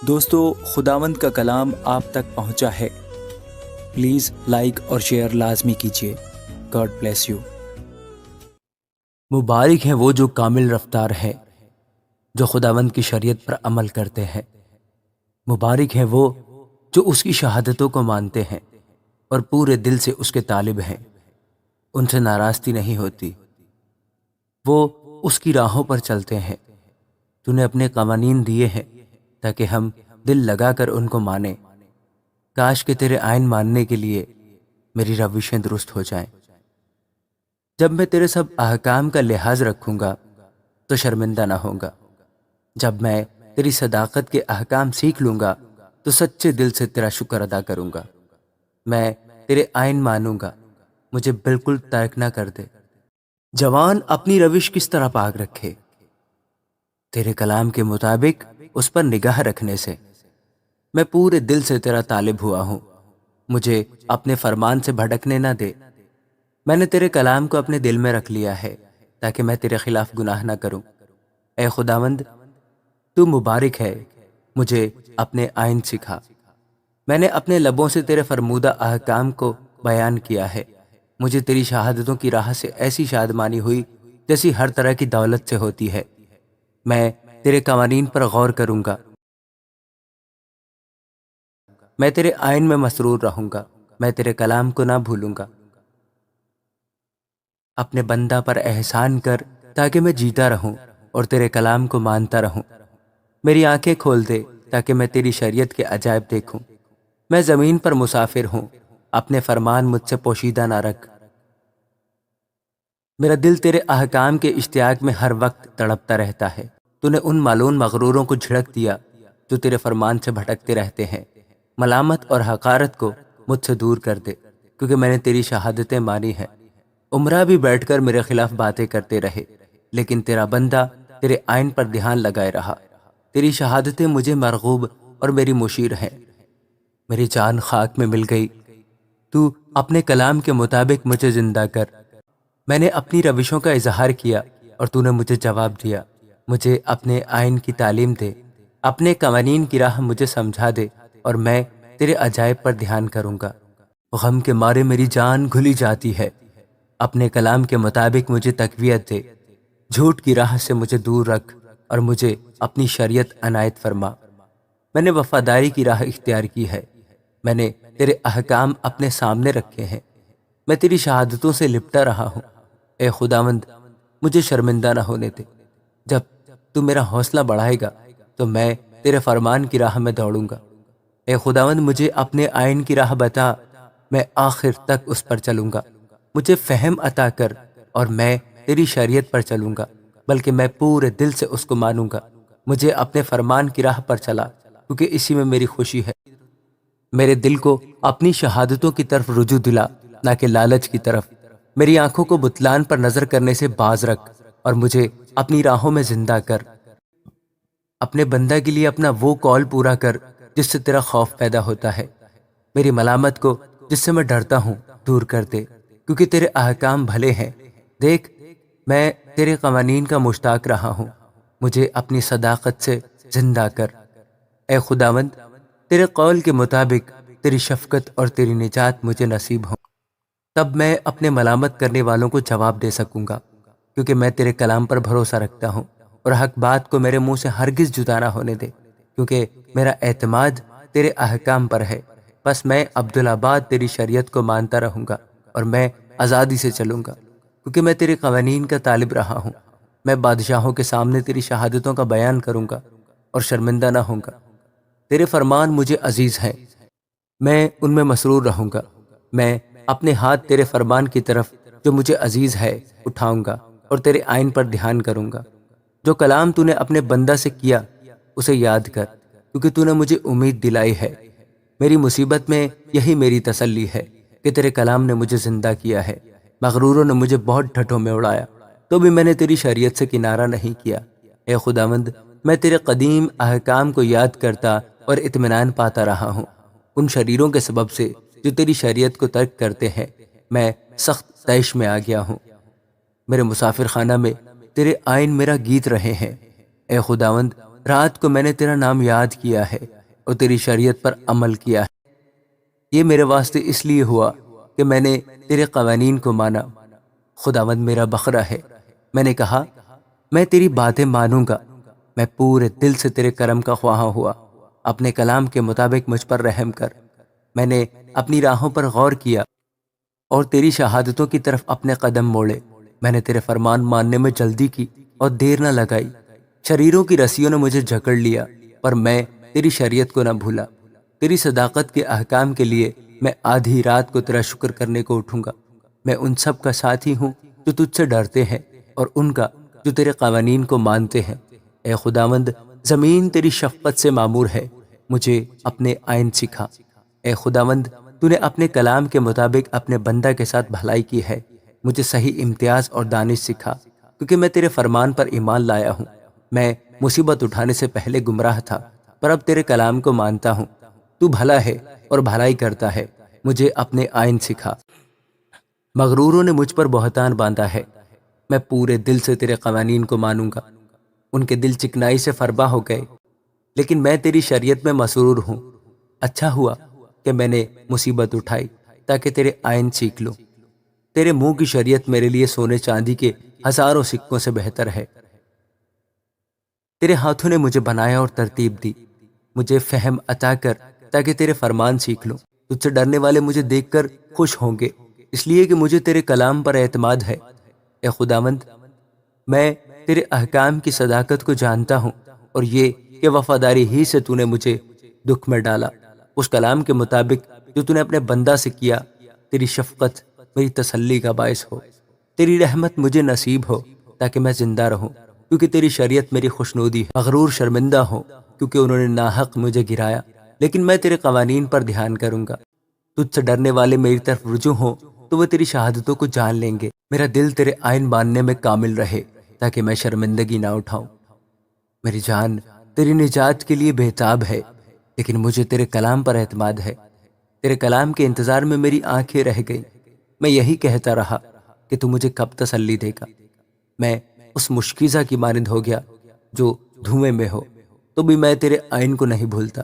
دوستو، خداوند کا کلام آپ تک پہنچا ہے۔ پلیز لائک اور شیئر لازمی کیجیے۔ God bless you. مبارک ہیں وہ جو کامل رفتار ہے، جو خداوند کی شریعت پر عمل کرتے ہیں۔ مبارک ہیں وہ جو اس کی شہادتوں کو مانتے ہیں اور پورے دل سے اس کے طالب ہیں۔ ان سے ناراستی نہیں ہوتی، وہ اس کی راہوں پر چلتے ہیں۔ تو نے اپنے قوانین دیے ہیں تاکہ ہم دل لگا کر ان کو مانیں۔ کاش کہ تیرے آئین ماننے کے لیے میری روشیں درست ہو جائیں۔ جب میں تیرے سب احکام کا لحاظ رکھوں گا تو شرمندہ نہ ہوں گا۔ جب میں تیری صداقت کے احکام سیکھ لوں گا تو سچے دل سے تیرا شکر ادا کروں گا۔ میں تیرے آئین مانوں گا، مجھے بالکل ترک نہ کر دے۔ جوان اپنی روش کس طرح پاک رکھے؟ تیرے کلام کے مطابق اس پر نگاہ رکھنے سے۔ میں پورے دل سے تیرا طالب ہوا ہوں، مجھے اپنے فرمان سے بھٹکنے نہ دے۔ میں نے تیرے کلام کو اپنے دل میں رکھ لیا ہے تاکہ میں تیرے خلاف گناہ نہ کروں۔ اے خداوند، تو مبارک ہے، مجھے اپنے آئین سکھا۔ میں نے اپنے لبوں سے تیرے فرمودہ احکام کو بیان کیا ہے۔ مجھے تیری شہادتوں کی راہ سے ایسی شادمانی ہوئی جیسی ہر طرح کی دولت سے ہوتی ہے۔ میں تیرے قوانین پر غور کروں گا، میں تیرے آئین میں مسرور رہوں گا، میں تیرے کلام کو نہ بھولوں گا۔ اپنے بندہ پر احسان کر تاکہ میں جیتا رہوں اور تیرے کلام کو مانتا رہوں۔ میری آنکھیں کھول دے تاکہ میں تیری شریعت کے عجائب دیکھوں۔ میں زمین پر مسافر ہوں، اپنے فرمان مجھ سے پوشیدہ نہ رکھ۔ میرا دل تیرے احکام کے اشتیاق میں ہر وقت تڑپتا رہتا ہے۔ تو نے ان مالون مغروروں کو جھڑک دیا جو تیرے فرمان سے بھٹکتے رہتے ہیں۔ ملامت اور حقارت کو مجھ سے دور کر دے، کیونکہ میں نے تیری شہادتیں مانی ہیں۔ عمرہ بھی بیٹھ کر میرے خلاف باتیں کرتے رہے، لیکن تیرا بندہ تیرے آئین پر دھیان لگائے رہا۔ تیری شہادتیں مجھے مرغوب اور میری مشیر ہیں۔ میری جان خاک میں مل گئی، تو اپنے کلام کے مطابق مجھے زندہ کر۔ میں نے اپنی روشوں کا اظہار کیا اور تو نے مجھے جواب دیا۔ مجھے اپنے آئین کی تعلیم دے، اپنے قوانین کی راہ مجھے سمجھا دے، اور میں تیرے عجائب پر دھیان کروں گا۔ غم کے مارے میری جان گھلی جاتی ہے، اپنے کلام کے مطابق مجھے تقویت دے۔ جھوٹ کی راہ سے مجھے دور رکھ اور مجھے اپنی شریعت عنایت فرما۔ میں نے وفاداری کی راہ اختیار کی ہے، میں نے تیرے احکام اپنے سامنے رکھے ہیں۔ میں تیری شہادتوں سے لپٹا رہا ہوں۔ اے خداوند، مجھے شرمندہ نہ ہونے دے۔ جب تو میرا حوصلہ بڑھائے گا تو میں تیرے فرمان کی راہ میں دوڑوں گا۔ اے خداوند، مجھے اپنے آئین کی راہ بتا، میں آخر تک اس پر چلوں گا۔ مجھے فہم عطا کر اور میں تیری شریعت پر چلوں گا، بلکہ میں پورے دل سے اس کو مانوں گا۔ مجھے اپنے فرمان کی راہ پر چلا، کیونکہ اسی میں میری خوشی ہے۔ میرے دل کو اپنی شہادتوں کی طرف رجوع دلا، نہ کہ لالچ کی طرف۔ میری آنکھوں کو بتلان پر نظر کرنے سے باز رکھ اور مجھے اپنی راہوں میں زندہ کر۔ اپنے بندہ کے لیے اپنا وہ قول پورا کر جس سے تیرا خوف پیدا ہوتا ہے۔ میری ملامت کو جس سے میں ڈرتا ہوں دور کر دے، کیونکہ تیرے احکام بھلے ہیں۔ دیکھ، میں تیرے قوانین کا مشتاق رہا ہوں، مجھے اپنی صداقت سے زندہ کر۔ اے خداوند، تیرے قول کے مطابق تیری شفقت اور تیری نجات مجھے نصیب ہوں، تب میں اپنے ملامت کرنے والوں کو جواب دے سکوں گا، کیونکہ میں تیرے کلام پر بھروسہ رکھتا ہوں، اور حق بات کو میرے منہ سے ہرگز جدا نہ ہونے دے، کیونکہ میرا اعتماد تیرے احکام پر ہے۔ بس میں عبدالآباد تیری شریعت کو مانتا رہوں گا، اور میں آزادی سے چلوں گا، کیونکہ میں تیرے قوانین کا طالب رہا ہوں۔ میں بادشاہوں کے سامنے تیری شہادتوں کا بیان کروں گا اور شرمندہ نہ ہوں گا۔ تیرے فرمان مجھے عزیز ہیں، میں ان میں مسرور رہوں گا۔ میں اپنے ہاتھ تیرے فرمان کی طرف جو مجھے عزیز ہے اٹھاؤں گا اور تیرے آئین پر دھیان کروں گا۔ جو کلام تو نے اپنے بندہ سے کیا اسے یاد کر، کیونکہ تو نے مجھے امید دلائی ہے۔ میری مصیبت میں یہی میری تسلی ہے کہ تیرے کلام نے مجھے زندہ کیا ہے۔ مغروروں نے مجھے بہت ڈھٹوں میں اڑایا، تو بھی میں نے تیری شریعت سے کنارہ نہیں کیا۔ اے خداوند، میں تیرے قدیم احکام کو یاد کرتا اور اطمینان پاتا رہا ہوں۔ ان شریروں کے سبب سے جو تیری شریعت کو ترک کرتے ہیں، میں سخت طیش میں آ گیا ہوں۔ میرے مسافر خانہ میں تیرے آئین میرا گیت رہے ہیں۔ اے خداوند، رات کو میں نے تیرا نام یاد کیا ہے اور تیری شریعت پر عمل کیا ہے۔ یہ میرے واسطے اس لیے ہوا کہ میں نے تیرے قوانین کو مانا۔ خداوند میرا بخرا ہے۔ میں نے کہا میں تیری باتیں مانوں گا۔ میں پورے دل سے تیرے کرم کا خواہاں ہوا۔ اپنے کلام کے مطابق مجھ پر رحم کر۔ میں نے اپنی راہوں پر غور کیا اور تیری شہادتوں کی طرف اپنے قدم موڑے۔ میں نے تیرے فرمان ماننے میں جلدی کی اور دیر نہ لگائی۔ شریروں کی رسیوں نے مجھے جکڑ لیا پر میں تیری شریعت کو نہ بھولا۔ تیری صداقت کے احکام کے لیے میں آدھی رات کو تیرا شکر کرنے کو اٹھوں گا۔ میں ان سب کا ساتھی ہوں جو تجھ سے ڈرتے ہیں اور ان کا جو تیرے قوانین کو مانتے ہیں۔ اے خداوند، زمین تیری شفقت سے معمور ہے، مجھے اپنے آئین سکھا۔ اے خداوند، تو نے اپنے کلام کے مطابق اپنے بندہ کے ساتھ بھلائی کی ہے، مجھے صحیح امتیاز اور دانش سکھا، کیونکہ میں تیرے فرمان پر ایمان لایا ہوں۔ میں مصیبت اٹھانے سے پہلے گمراہ تھا پر اب تیرے کلام کو مانتا ہوں۔ تو بھلا ہے اور بھلائی کرتا ہے، مجھے اپنے آئین سکھا۔ مغروروں نے مجھ پر بہتان باندھا ہے، میں پورے دل سے تیرے قوانین کو مانوں گا۔ ان کے دل چکنائی سے فربا ہو گئے، لیکن میں تیری شریعت میں مسرور ہوں۔ اچھا ہوا کہ میں نے مصیبت اٹھائی تاکہ تیرے آئین سیکھ لوں۔ تیرے منہ کی شریعت میرے لیے سونے چاندی کے ہزاروں سکوں سے بہتر ہے۔ تیرے ہاتھوں نے مجھے بنایا اور ترتیب دی، مجھے فہم عطا کر تاکہ تیرے فرمان سیکھ لوں۔ تجھ سے ڈرنے والے مجھے دیکھ کر خوش ہوں گے، اس لیے کہ مجھے تیرے کلام پر اعتماد ہے۔ اے خداوند، میں تیرے احکام کی صداقت کو جانتا ہوں اور یہ کہ وفاداری ہی سے تو نے مجھے دکھ میں ڈالا۔ اس کلام کے مطابق جو تو نے اپنے بندہ سے کیا، تیری شفقت میری تسلی کا باعث ہو، تیری رحمت مجھے نصیب ہو تاکہ میں زندہ رہوں، کیونکہ تیری شریعت میری خوشنودی ہے۔ مغرور شرمندہ ہو کیونکہ انہوں نے ناحق مجھے گرایا، لیکن میں تیرے قوانین پر دھیان کروں گا۔ تجھ سے ڈرنے والے میری طرف رجوع ہوں تو وہ تیری شہادتوں کو جان لیں گے۔ میرا دل تیرے آئین ماننے میں کامل رہے تاکہ میں شرمندگی نہ اٹھاؤں۔ میری جان تیری نجات کے لیے بےتاب ہے، لیکن مجھے تیرے کلام پر اعتماد ہے۔ تیرے کلام کے انتظار میں میری آنکھیں رہ گئیں۔ میں یہی کہتا رہا کہ تو مجھے کب تسلی دے گا۔ میں اس مشکیزہ کی مانند ہو گیا جو دھوئیں میں ہو، تو بھی میں تیرے آئین کو نہیں بھولتا۔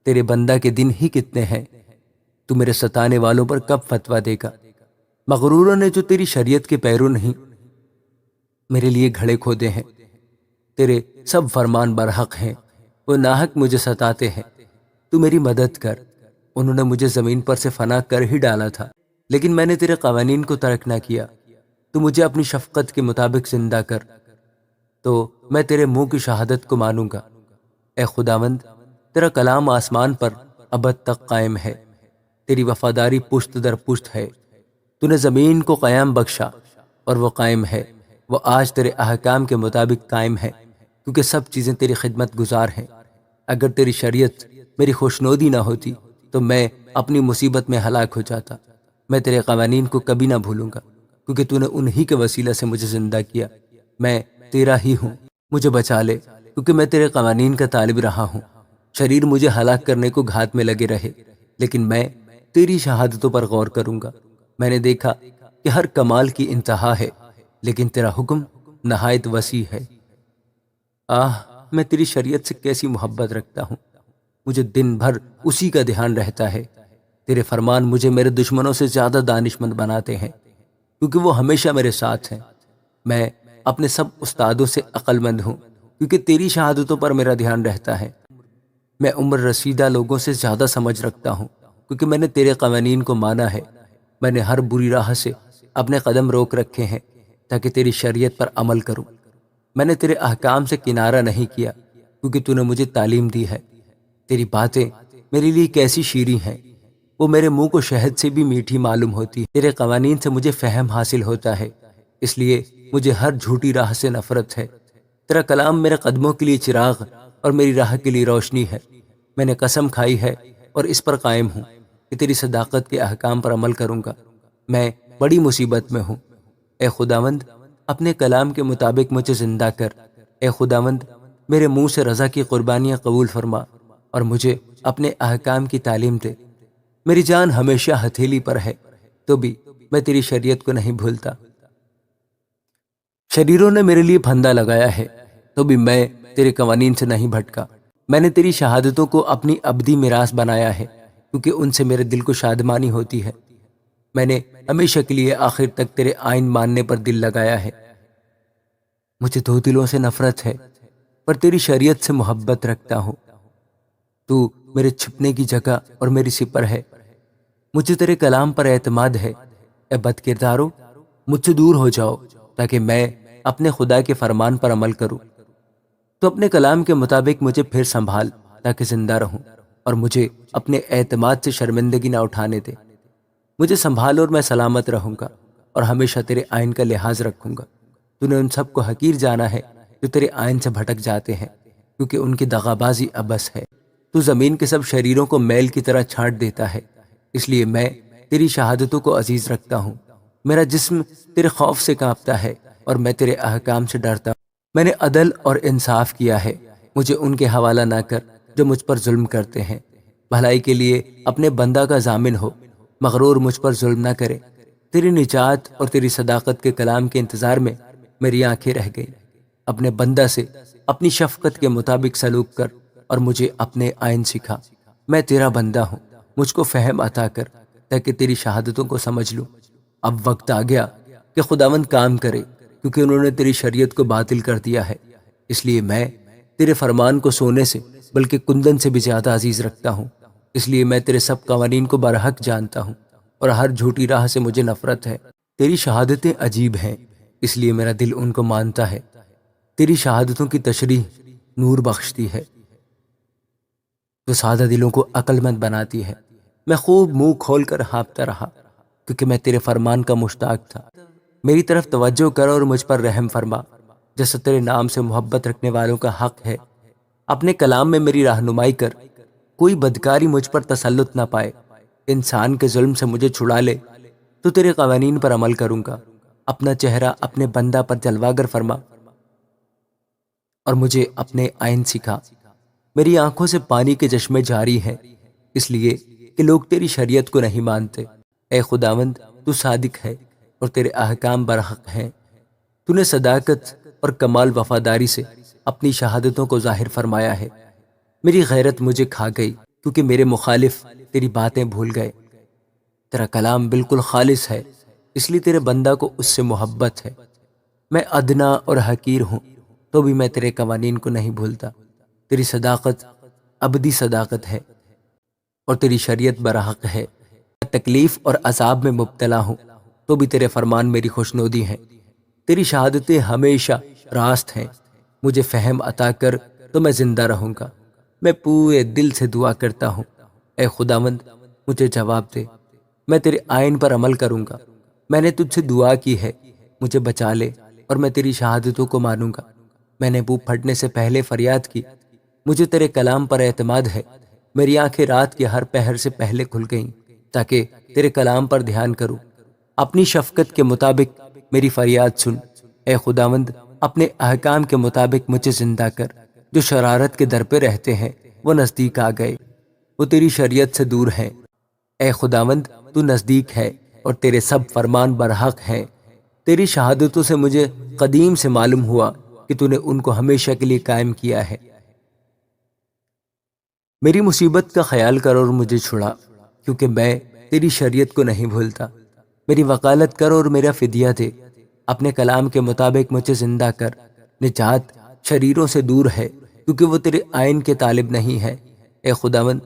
تیرے بندہ کے دن ہی کتنے ہیں، تو میرے ستانے والوں پر کب فتویٰ دے گا؟ مغروروں نے جو تیری شریعت کے پیرو نہیں، میرے لیے گھڑے کھودے ہیں۔ تیرے سب فرمان برحق ہیں، وہ ناحق مجھے ستاتے ہیں۔ تو میری مدد کر۔ انہوں نے مجھے زمین پر سے فنا کر ہی ڈالا تھا، لیکن میں نے تیرے قوانین کو ترک نہ کیا۔ تو مجھے اپنی شفقت کے مطابق زندہ کر، تو میں تیرے منہ کی شہادت کو مانوں گا۔ اے خداوند، تیرا کلام آسمان پر ابد تک قائم ہے، تیری وفاداری پشت در پشت ہے۔ تو نے زمین کو قیام بخشا اور وہ قائم ہے، وہ آج تیرے احکام کے مطابق قائم ہے، کیونکہ سب چیزیں تیری خدمت گزار ہیں۔ اگر تیری شریعت میری خوشنودی نہ ہوتی تو میں اپنی مصیبت میں ہلاک ہو جاتا۔ میں تیرے قوانین کو کبھی نہ بھولوں گا، کیونکہ تو نے انہی کے وسیلہ سے مجھے زندہ کیا۔ میں تیرا ہی ہوں، مجھے بچا لے، کیونکہ میں تیرے قوانین کا طالب رہا ہوں۔ شریر مجھے ہلاک کرنے کو گھات میں لگے رہے، لیکن میں تیری شہادتوں پر غور کروں گا۔ میں نے دیکھا کہ ہر کمال کی انتہا ہے، لیکن تیرا حکم نہایت وسیع ہے۔ میں تیری شریعت سے کیسی محبت رکھتا ہوں، مجھے دن بھر اسی کا دھیان رہتا ہے۔ تیرے فرمان مجھے میرے دشمنوں سے زیادہ دانشمند بناتے ہیں، کیونکہ وہ ہمیشہ میرے ساتھ ہیں۔ میں اپنے سب استادوں سے عقل مند ہوں، کیونکہ تیری شہادتوں پر میرا دھیان رہتا ہے۔ میں عمر رسیدہ لوگوں سے زیادہ سمجھ رکھتا ہوں، کیونکہ میں نے تیرے قوانین کو مانا ہے۔ میں نے ہر بری راہ سے اپنے قدم روک رکھے ہیں تاکہ تیری شریعت پر عمل کروں۔ میں نے تیرے احکام سے کنارہ نہیں کیا، کیونکہ تو نے مجھے تعلیم دی ہے۔ تیری باتیں میرے لیے کیسی شیریں ہیں، وہ میرے منہ کو شہد سے بھی میٹھی معلوم ہوتی ہے۔ تیرے قوانین سے مجھے فہم حاصل ہوتا ہے، اس لیے مجھے ہر جھوٹی راہ سے نفرت ہے۔ تیرا کلام میرے قدموں کے لیے چراغ اور میری راہ کے لیے روشنی ہے۔ میں نے قسم کھائی ہے اور اس پر قائم ہوں کہ تیری صداقت کے احکام پر عمل کروں گا۔ میں بڑی مصیبت میں ہوں، اے خداوند اپنے کلام کے مطابق مجھے زندہ کر۔ اے خداوند میرے منہ سے رضا کی قربانیاں قبول فرما اور مجھے اپنے احکام کی تعلیم دے۔ میری جان ہمیشہ ہتھیلی پر ہے، تو بھی میں تیری شریعت کو نہیں بھولتا۔ شریروں نے میرے لیے پھندا لگایا ہے، تو بھی میں تیرے قوانین سے نہیں بھٹکا۔ میں نے تیری شہادتوں کو اپنی ابدی میراث بنایا ہے کیونکہ ان سے میرے دل کو شادمانی ہوتی ہے۔ میں نے ہمیشہ کے لیے آخر تک تیرے آئین ماننے پر دل لگایا ہے۔ مجھے دو دلوں سے نفرت ہے پر تیری شریعت سے محبت رکھتا ہوں۔ تو میرے چھپنے کی جگہ اور میری سپر ہے۔ مجھے تیرے کلام پر اعتماد ہے۔ اے بد کردارو، مجھ سے دور ہو جاؤ تاکہ میں اپنے خدا کے فرمان پر عمل کروں۔ تو اپنے کلام کے مطابق مجھے پھر سنبھال تاکہ زندہ رہوں اور مجھے اپنے اعتماد سے شرمندگی نہ اٹھانے دے۔ مجھے سنبھال اور میں سلامت رہوں گا اور ہمیشہ تیرے آئین کا لحاظ رکھوں گا۔ تو نے ان سب کو حقیر جانا ہے جو تیرے آئین سے بھٹک جاتے ہیں کیونکہ ان کی دغابازی عبث ہے۔ تو زمین کے سب شریروں کو میل کی طرح چھانٹ دیتا ہے، اس لیے میں تیری شہادتوں کو عزیز رکھتا ہوں۔ میرا جسم تیرے خوف سے کانپتا ہے اور میں تیرے احکام سے ڈرتا ہوں۔ میں نے عدل اور انصاف کیا ہے، مجھے ان کے حوالہ نہ کر جو مجھ پر ظلم کرتے ہیں۔ بھلائی کے لیے اپنے بندہ کا ضامن ہو، مغرور مجھ پر ظلم نہ کرے۔ تیری نجات اور تیری صداقت کے کلام کے انتظار میں میری آنکھیں رہ گئیں۔ اپنے بندہ سے اپنی شفقت کے مطابق سلوک کر اور مجھے اپنے آئین سکھا۔ میں تیرا بندہ ہوں، مجھ کو فہم عطا کر تاکہ تیری شہادتوں کو سمجھ لوں۔ اب وقت آ گیا کہ خداوند کام کرے کیونکہ انہوں نے تیری شریعت کو باطل کر دیا ہے۔ اس لیے میں تیرے فرمان کو سونے سے بلکہ کندن سے بھی زیادہ عزیز رکھتا ہوں۔ اس لیے میں تیرے سب قوانین کو برحق جانتا ہوں اور ہر جھوٹی راہ سے مجھے نفرت ہے۔ تیری شہادتیں عجیب ہیں، اس لیے میرا دل ان کو مانتا ہے۔ تیری شہادتوں کی تشریح نور بخشتی ہے، تو سادہ دلوں کو عقل مند بناتی ہے۔ میں خوب منہ کھول کر ہانپتا رہا کیونکہ میں تیرے فرمان کا مشتاق تھا۔ میری طرف توجہ کر اور مجھ پر رحم فرما جیسا تیرے نام سے محبت رکھنے والوں کا حق ہے۔ اپنے کلام میں میری رہنمائی کر، کوئی بدکاری مجھ پر تسلط نہ پائے۔ انسان کے ظلم سے مجھے چھڑا لے تو تیرے قوانین پر عمل کروں گا۔ اپنا چہرہ اپنے بندہ پر جلواگر فرما اور مجھے اپنے آئین سکھا۔ میری آنکھوں سے پانی کے چشمے جاری ہیں اس لیے کہ لوگ تیری شریعت کو نہیں مانتے۔ اے خداوند، تو صادق ہے اور تیرے احکام برحق ہیں۔ تو نے صداقت اور کمال وفاداری سے اپنی شہادتوں کو ظاہر فرمایا ہے۔ میری غیرت مجھے کھا گئی کیونکہ میرے مخالف تیری باتیں بھول گئے۔ تیرا کلام بالکل خالص ہے، اس لیے تیرے بندہ کو اس سے محبت ہے۔ میں ادنا اور حقیر ہوں تو بھی میں تیرے قوانین کو نہیں بھولتا۔ تیری صداقت ابدی صداقت ہے اور تیری شریعت برحق ہے۔ میں تکلیف اور عذاب میں مبتلا ہوں تو بھی تیرے فرمان میری خوشنودی ہیں۔ تیری شہادتیں ہمیشہ راست ہیں۔ مجھے فہم عطا کر تو میں زندہ رہوں گا۔ میں پورے دل سے دعا کرتا ہوں، اے خداوند مجھے جواب دے، میں تیرے آئین پر عمل کروں گا۔ میں نے تجھ سے دعا کی ہے، مجھے بچا لے اور میں تیری شہادتوں کو مانوں گا۔ میں نے منہ پھٹنے سے پہلے فریاد کی، مجھے تیرے کلام پر اعتماد ہے۔ میری آنکھیں رات کے ہر پہر سے پہلے کھل گئیں تاکہ تیرے کلام پر دھیان کروں۔ اپنی شفقت کے مطابق میری فریاد سن، اے خداوند اپنے احکام کے مطابق مجھے زندہ کر۔ جو شرارت کے در پہ رہتے ہیں وہ نزدیک آ گئے، وہ تیری شریعت سے دور ہیں۔ اے خداوند تو نزدیک ہے اور تیرے سب فرمان برحق ہیں۔ تیری شہادتوں سے مجھے قدیم سے معلوم ہوا کہ تو نے ان کو ہمیشہ کے لیے قائم کیا ہے۔ میری مصیبت کا خیال کر اور مجھے چھڑا کیونکہ میں تیری شریعت کو نہیں بھولتا۔ میری وکالت کر اور میرا فدیہ دے، اپنے کلام کے مطابق مجھے زندہ کر۔ نجات شریروں سے دور ہے کیونکہ وہ تیرے آئین کے طالب نہیں ہے۔ اے خداوند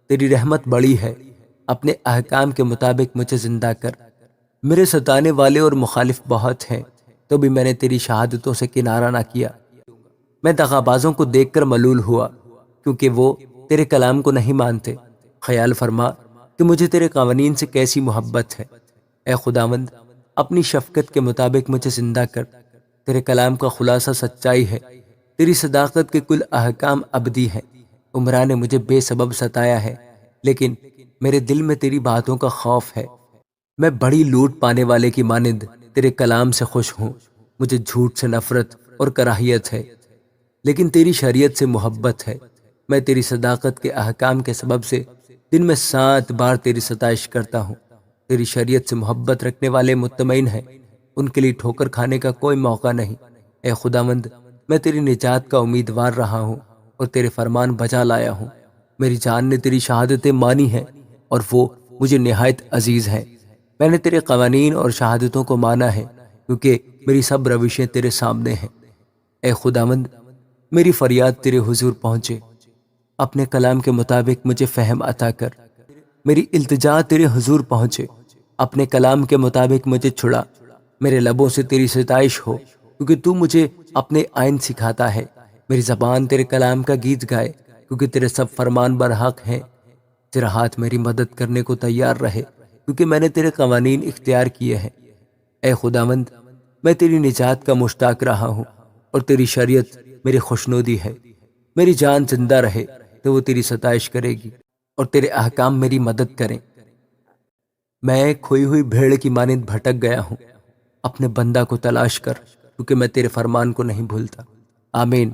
تیری رحمت بڑی ہے، اپنے احکام کے مطابق مجھے زندہ کر۔ میرے ستانے والے اور مخالف بہت ہیں تو بھی میں نے تیری شہادتوں سے کنارہ نہ کیا۔ میں دغابازوں کو دیکھ کر ملول ہوا کیونکہ وہ تیرے کلام کو نہیں مانتے۔ خیال فرما کہ مجھے تیرے قوانین سے کیسی محبت ہے۔ اے خداوند اپنی شفقت کے مطابق مجھے زندہ کر۔ تیرے کلام کا خلاصہ سچائی ہے، تیری صداقت کے کل احکام ابدی ہیں۔ عمرہ نے مجھے بے سبب ستایا ہے لیکن میرے دل میں تیری باتوں کا خوف ہے۔ میں بڑی لوٹ پانے والے کی مانند تیرے کلام سے خوش ہوں۔ مجھے جھوٹ سے نفرت اور کراہیت ہے لیکن تیری شریعت سے محبت ہے۔ میں تیری صداقت کے احکام کے سبب سے دن میں 7 بار تیری ستائش کرتا ہوں۔ تیری شریعت سے محبت رکھنے والے مطمئن ہیں، ان کے لیے ٹھوکر کھانے کا کوئی موقع نہیں۔ اے خداوند میں تیری نجات کا امیدوار رہا ہوں اور تیرے فرمان بجا لایا ہوں۔ میری جان نے تیری شہادتیں مانی ہیں اور وہ مجھے نہایت عزیز ہیں۔ میں نے تیرے قوانین اور شہادتوں کو مانا ہے کیونکہ میری سب روشیں تیرے سامنے ہیں۔ اے خداوند، میری فریاد تیرے حضور پہنچے، اپنے کلام کے مطابق مجھے فہم عطا کر۔ میری التجا تیرے حضور پہنچے، اپنے کلام کے مطابق مجھے چھڑا۔ میرے لبوں سے تیری ستائش ہو کیونکہ تو مجھے اپنے آئین سکھاتا ہے۔ میری زبان تیرے کلام کا گیت گائے کیونکہ تیرے سب فرمان برحق ہیں۔ تیرا ہاتھ میری مدد کرنے کو تیار رہے کیونکہ میں نے تیرے قوانین اختیار کیے ہیں۔ اے خداوند، میں تیری نجات کا مشتاق رہا ہوں اور تیری شریعت میری خوشنودی ہے۔ میری جان زندہ رہے تو وہ تیری ستائش کرے گی اور تیرے احکام میری مدد کریں۔ میں کھوئی ہوئی بھیڑ کی مانند بھٹک گیا ہوں، اپنے بندہ کو تلاش کر کیونکہ میں تیرے فرمان کو نہیں بھولتا۔ آمین۔